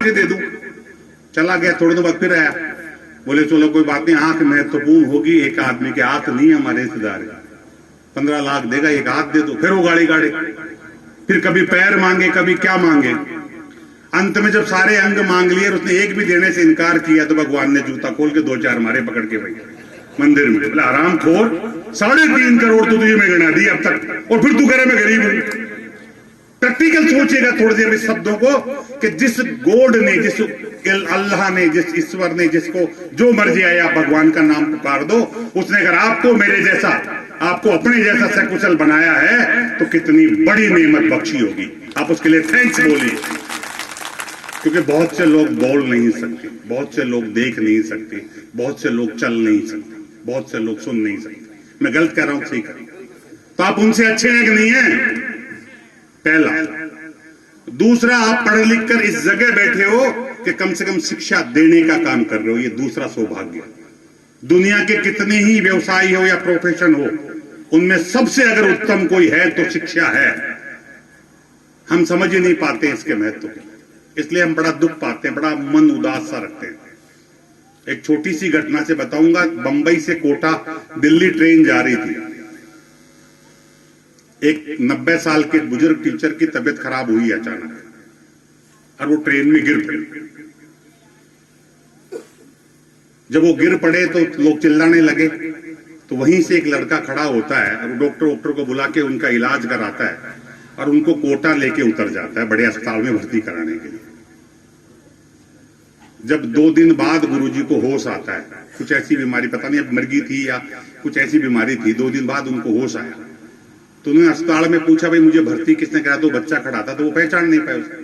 मुझे दे दूं। चला गया, थोड़ी देर बाद फिर आया, बोले चलो कोई बात नहीं, आंख महत्वपूर्ण होगी, एक आदमी की आंख नहीं, हमारे रिश्तेदार है, 15 लाख देगा, एक हाथ दे दो। फिर वो गाड़ी गाड़े, फिर कभी पैर मांगे, कभी क्या मांगे। अंत में जब सारे अंग मांग लिए और उसने एक भी देने से इनकार किया तो भगवान ने जूता खोल के 2-4 मारे पकड़ के भाई मंदिर में। बोला आराम खोर, 3.5 करोड़ तो तुझे मैं गिना दी अब तक, और फिर तू कह रहे मैं गरीब हूं। प्रैक्टिकल सोचेगा थोड़ी देर इस शब्दों को कि जिस गॉड ने, जिस अल्लाह ने, जिस ईश्वर ने जिसको जो मर्जी आया भगवान का नाम पुकार दो, उसने अगर आपको मेरे जैसा, आपको अपने जैसा सकुशल बनाया है तो कितनी बड़ी नेमत बख्शी होगी। आप उसके लिए थैंक्स बोलिए। क्योंकि बहुत से लोग बोल नहीं सकते, बहुत से लोग देख नहीं सकते, बहुत से लोग चल नहीं सकते, बहुत से लोग सुन नहीं सकते। मैं गलत कह रहा हूं, ठीक है, तो आप उनसे अच्छे हैं कि नहीं है? पहला। दूसरा, आप पढ़ लिख कर इस जगह बैठे हो कि कम से कम शिक्षा देने का काम कर रहे हो, ये दूसरा सौभाग्य। दुनिया के कितने ही व्यवसाय हो या प्रोफेशन हो, उनमें सबसे अगर उत्तम कोई है तो शिक्षा है। हम समझ ही नहीं पाते इसके महत्व को, इसलिए हम बड़ा दुख पाते हैं, बड़ा मन उदास सा रखते हैं। एक छोटी सी घटना से बताऊंगा। बंबई से कोटा दिल्ली ट्रेन जा रही थी। एक 90 साल के बुजुर्ग टीचर की तबीयत खराब हुई अचानक और वो ट्रेन में गिर पड़े। जब वो गिर पड़े तो लोग चिल्लाने लगे, तो वहीं से एक लड़का खड़ा होता है और डॉक्टर को बुला के उनका इलाज कराता है और उनको कोटा लेके उतर जाता है बड़े अस्पताल में भर्ती कराने के लिए। जब 2 दिन बाद गुरुजी को होश आता है, कुछ ऐसी बीमारी, पता नहीं अब मर्गी थी या कुछ ऐसी बीमारी थी, 2 दिन बाद उनको होश आया, तो उन्होंने अस्पताल में पूछा भाई मुझे भर्ती किसने करा? तो बच्चा खड़ा था, तो वो पहचान नहीं पाया उसको।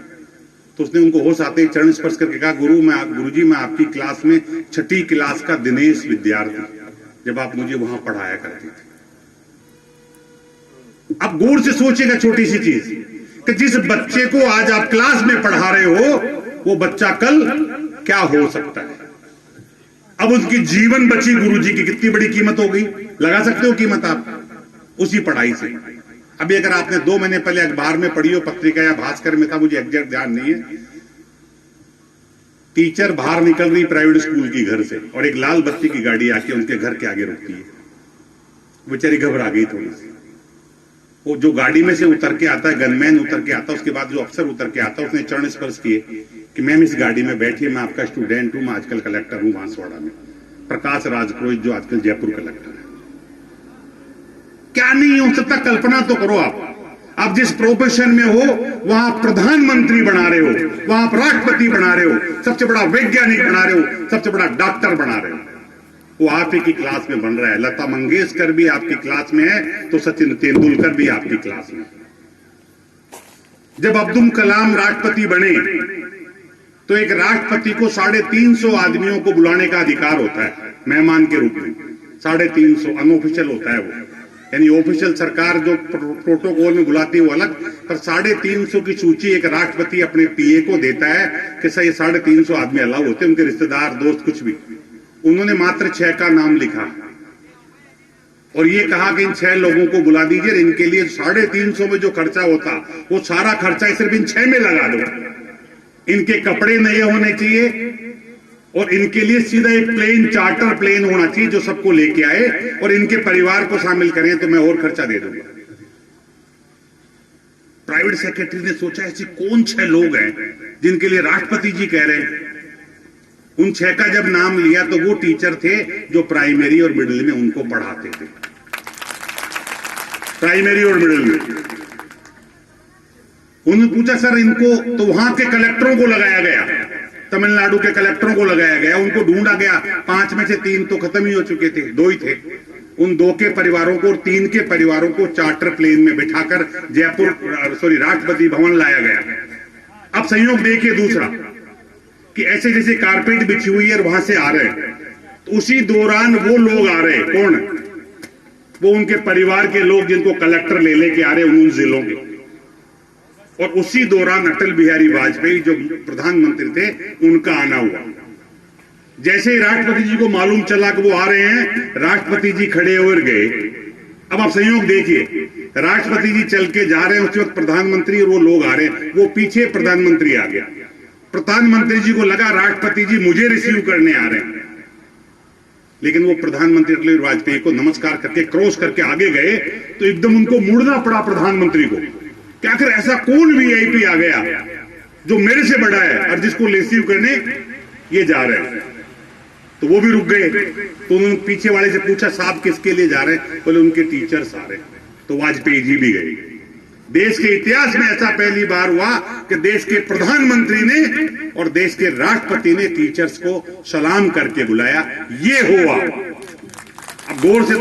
तो उसने उनको होश आते ही चरण स्पर्श करके कहा, गुरुजी मैं आपकी क्लास में 6ठी क्लास का दिनेश विद्यार्थी, जब आप मुझे वहां पढ़ाया करते थे। अब गौर से सोचेगा छोटी सी चीज कि जिस बच्चे को आज आप क्लास में पढ़ा रहे हो, वो बच्चा कल क्या हो सकता है। अब उसकी जीवन बची गुरुजी की कितनी बड़ी कीमत हो गई, लगा सकते हो कीमत आप उसी पढ़ाई से। अभी अगर आपने 2 महीने पहले अखबार में पढ़ी हो, पत्रिका या भास्कर में था, मुझे एग्जैक्ट ध्यान नहीं है, टीचर बाहर निकल रही प्राइवेट स्कूल की घर से और एक लाल बत्ती की गाड़ी आके उनके घर के आगे रुकती है। बेचारी घबरा गई थोड़ी सी। वो जो गाड़ी में से उतर के आता है, गनमैन उतर के आता है, उसके बाद जो अफसर उतर के आता है, उसने चरण स्पर्श किए कि मैम इस गाड़ी में बैठिए, मैं आपका स्टूडेंट हूं, मैं आजकल कलेक्टर हूं बांसवाड़ा में, प्रकाश राजपुरोहित जो आजकल जयपुर कलेक्टर है। क्या नहीं हो सकता, कल्पना तो करो आप जिस प्रोफेशन में हो वहां प्रधानमंत्री बना रहे हो, वहां आप राष्ट्रपति बना रहे हो, सबसे बड़ा वैज्ञानिक बना रहे हो, सबसे बड़ा डॉक्टर बना रहे हो, वो आप ही की क्लास में बन रहा है। लता मंगेशकर भी आपकी क्लास में है तो सचिन तेंदुलकर भी आपकी क्लास में। जब अब्दुल कलाम राष्ट्रपति बने तो एक राष्ट्रपति को 350 आदमियों को बुलाने का अधिकार होता है मेहमान के रूप में। 350 अनऑफिशियल होता है वो, यानी ऑफिशियल सरकार जो प्रोटोकॉल में बुलाती है वो अलग, पर 350 की सूची एक राष्ट्रपति अपने पीए को देता है कि सर ये 350 आदमी अलाउ होते हैं, उनके रिश्तेदार दोस्त कुछ भी। उन्होंने मात्र 6 का नाम लिखा और ये कहा कि इन 6 लोगों को बुला दीजिए, इनके लिए 350 में जो खर्चा होता वो सारा खर्चा सिर्फ इन 6 में लगा दो। इनके कपड़े नए होने चाहिए और इनके लिए सीधा एक प्लेन, चार्टर प्लेन होना चाहिए जो सबको लेके आए, और इनके परिवार को शामिल करें तो मैं और खर्चा दे दूंगा। प्राइवेट सेक्रेटरी ने सोचा ऐसे कौन 6 लोग हैं जिनके लिए राष्ट्रपति जी कह रहे हैं। उन 6 का जब नाम लिया तो वो टीचर थे जो प्राइमरी और मिडिल में उनको पढ़ाते थे। प्राइमरी और मिडिल में उन्होंने पूछा सर इनको, तो वहां के कलेक्टरों को लगाया गया, तमिलनाडु के कलेक्टरों को लगाया गया, उनको ढूंढा गया, 5 में से 3 तो खत्म ही हो चुके थे, 2 ही थे। उन 2 के परिवारों को और 3 के परिवारों को चार्टर प्लेन में बिठाकर राष्ट्रपति भवन लाया गया। अब संयोग देखिए दूसरा कि ऐसे जैसे कारपेट बिछी हुई है और वहां से आ रहे हैं, तो उसी दौरान वो लोग आ रहे हैं, कौन? वो उनके परिवार के लोग जिनको कलेक्टर ले लेके आ रहे हैं उन जिलों के। और उसी दौरान अटल बिहारी वाजपेयी जो प्रधानमंत्री थे उनका आना हुआ। जैसे ही राष्ट्रपति जी को मालूम चला कि वो आ रहे हैं, राष्ट्रपति जी खड़े और गए। अब आप संयोग देखिए, राष्ट्रपति जी चल के जा रहे हैं, उस वक्त प्रधानमंत्री और वो लोग आ रहे हैं, वो पीछे प्रधानमंत्री आ गया। प्रधानमंत्री जी को लगा राष्ट्रपति जी मुझे रिसीव करने आ रहे हैं, लेकिन वो प्रधानमंत्री अटल बिहारी वाजपेयी को नमस्कार करके क्रॉस करके आगे गए तो एकदम उनको मुड़ना पड़ा प्रधानमंत्री को। क्या आखिर ऐसा कौन वीआईपी आ गया जो मेरे से बड़ा है और जिसको रिसीव करने ये जा रहे हैं? तो वो भी रुक गए। तो उन्होंने पीछे वाले से पूछा, साहब किसके लिए जा रहे हैं? बोले उनके टीचर्स आ रहे हैं। तो वाजपेयी जी भी गए। देश के इतिहास में ऐसा पहली बार हुआ कि देश के प्रधानमंत्री ने और देश के राष्ट्रपति ने टीचर्स को सलाम करके बुलाया। ये हुआ। अब गौर से